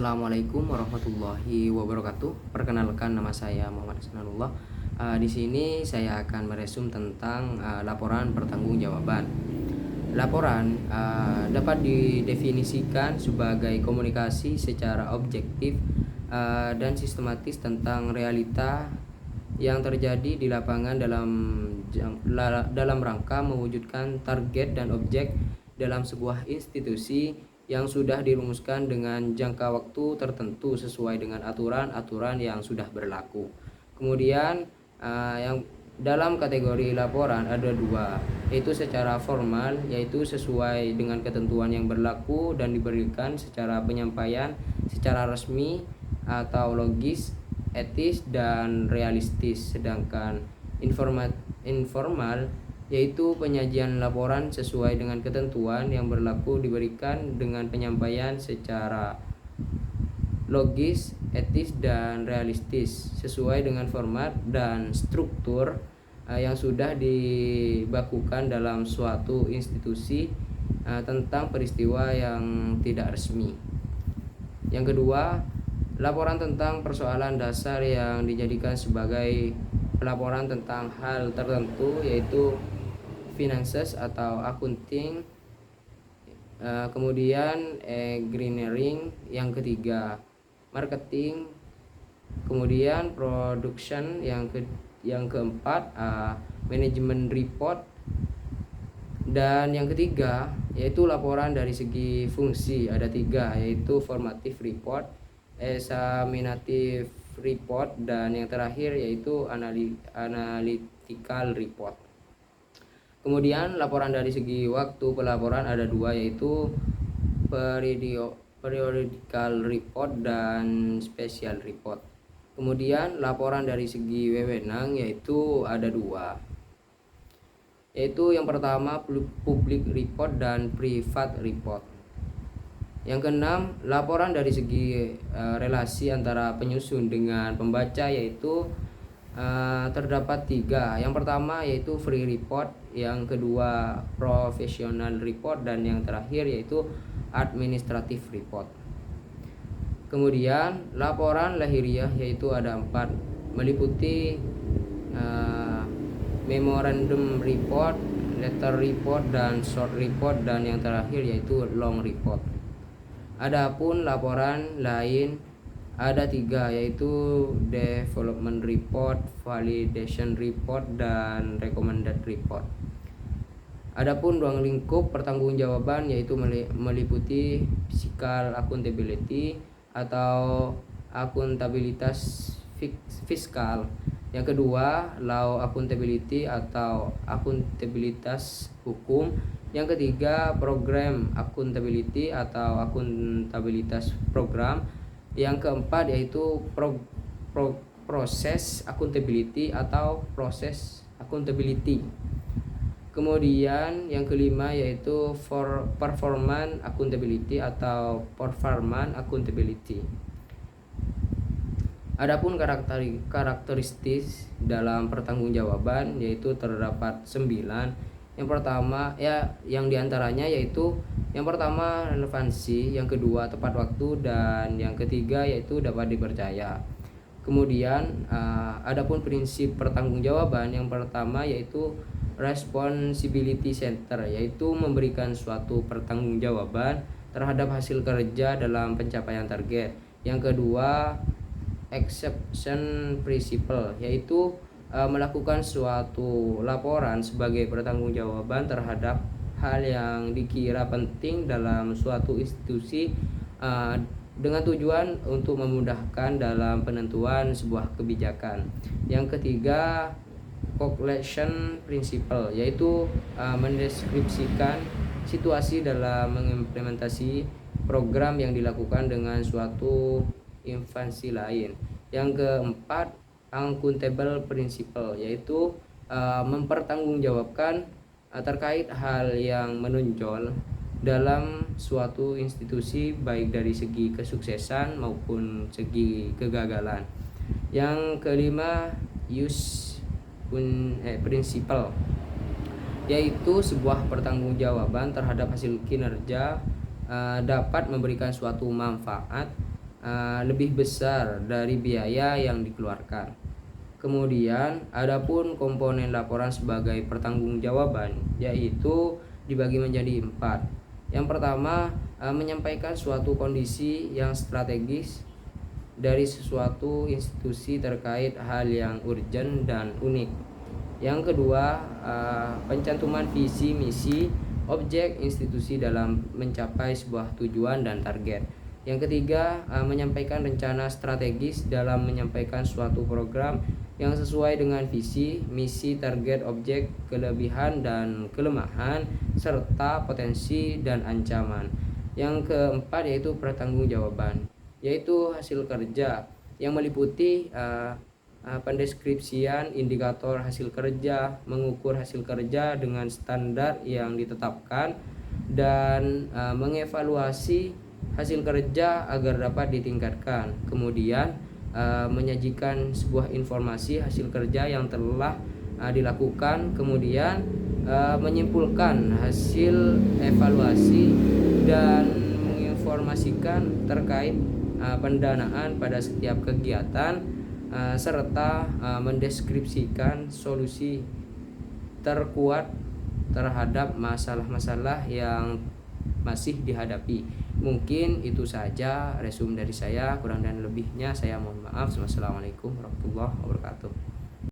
Assalamualaikum warahmatullahi wabarakatuh. Perkenalkan, nama saya Muhammad Sananullah. Di sini saya akan meresum tentang laporan pertanggungjawaban. Laporan dapat didefinisikan sebagai komunikasi secara objektif dan sistematis tentang realita yang terjadi di lapangan dalam rangka mewujudkan target dan objek dalam sebuah institusi yang sudah dirumuskan dengan jangka waktu tertentu sesuai dengan aturan-aturan yang sudah berlaku. Kemudian yang dalam kategori laporan ada dua, yaitu secara formal, yaitu sesuai dengan ketentuan yang berlaku dan diberikan secara penyampaian secara resmi atau logis, etis, dan realistis. Sedangkan informal yaitu penyajian laporan sesuai dengan ketentuan yang berlaku diberikan dengan penyampaian secara logis, etis, dan realistis sesuai dengan format dan struktur yang sudah dibakukan dalam suatu institusi tentang peristiwa yang tidak resmi. Yang kedua, laporan tentang persoalan dasar yang dijadikan sebagai pelaporan tentang hal tertentu, yaitu finances atau accounting, kemudian engineering, yang ketiga marketing, kemudian production, yang keempat management report, dan yang ketiga yaitu laporan dari segi fungsi. Ada tiga, yaitu formative report, examinative report, dan yang terakhir yaitu analytical report. Kemudian laporan dari segi waktu pelaporan ada dua, yaitu periodical report dan special report. Kemudian laporan dari segi wewenang yaitu ada dua, yaitu yang pertama public report dan private report. Yang keenam, laporan dari segi relasi antara penyusun dengan pembaca, yaitu terdapat tiga. Yang pertama yaitu free report, yang kedua professional report, dan yang terakhir yaitu administrative report. Kemudian laporan lahiriah yaitu ada empat, meliputi memorandum report, letter report, dan short report, dan yang terakhir yaitu long report. Adapun laporan lain ada tiga, yaitu development report, validation report, dan recommended report. Adapun ruang lingkup pertanggungjawaban yaitu meliputi fiscal accountability atau akuntabilitas fiskal. Yang kedua, law accountability atau akuntabilitas hukum. Yang ketiga, program accountability atau akuntabilitas program. Yang keempat yaitu proses accountability atau proses accountability. Kemudian yang kelima yaitu performance accountability atau performance accountability. Adapun karakteristik dalam pertanggungjawaban yaitu terdapat 9. Yang pertama yang diantaranya yaitu yang pertama relevansi, yang kedua tepat waktu, dan yang ketiga yaitu dapat dipercaya. Kemudian adapun prinsip pertanggungjawaban yang pertama yaitu responsibility center, yaitu memberikan suatu pertanggungjawaban terhadap hasil kerja dalam pencapaian target. Yang kedua exception principle, yaitu melakukan suatu laporan sebagai pertanggungjawaban terhadap hal yang dikira penting dalam suatu institusi dengan tujuan untuk memudahkan dalam penentuan sebuah kebijakan. Yang ketiga conclusion principle, yaitu mendeskripsikan situasi dalam mengimplementasi program yang dilakukan dengan suatu instansi lain. Yang keempat accountable principle, yaitu mempertanggungjawabkan terkait hal yang menonjol dalam suatu institusi, baik dari segi kesuksesan maupun segi kegagalan. Yang kelima use principle, yaitu sebuah pertanggungjawaban terhadap hasil kinerja dapat memberikan suatu manfaat lebih besar dari biaya yang dikeluarkan. Kemudian, adapun komponen laporan sebagai pertanggungjawaban yaitu dibagi menjadi 4. Yang pertama, menyampaikan suatu kondisi yang strategis dari sesuatu institusi terkait hal yang urgent dan unik. Yang kedua, pencantuman visi, misi, objek institusi dalam mencapai sebuah tujuan dan target. Yang ketiga, menyampaikan rencana strategis dalam menyampaikan suatu program yang sesuai dengan visi, misi, target, objek, kelebihan dan kelemahan, serta potensi dan ancaman. Yang keempat yaitu pertanggungjawaban, yaitu hasil kerja yang meliputi pendeskripsian indikator hasil kerja, mengukur hasil kerja dengan standar yang ditetapkan, dan mengevaluasi hasil kerja agar dapat ditingkatkan. Kemudian menyajikan sebuah informasi hasil kerja yang telah dilakukan, kemudian menyimpulkan hasil evaluasi dan menginformasikan terkait pendanaan pada setiap kegiatan, serta mendeskripsikan solusi terkuat terhadap masalah-masalah yang masih dihadapi. Mungkin itu saja resume dari saya, kurang dan lebihnya saya mohon maaf. Wassalamualaikum warahmatullahi wabarakatuh.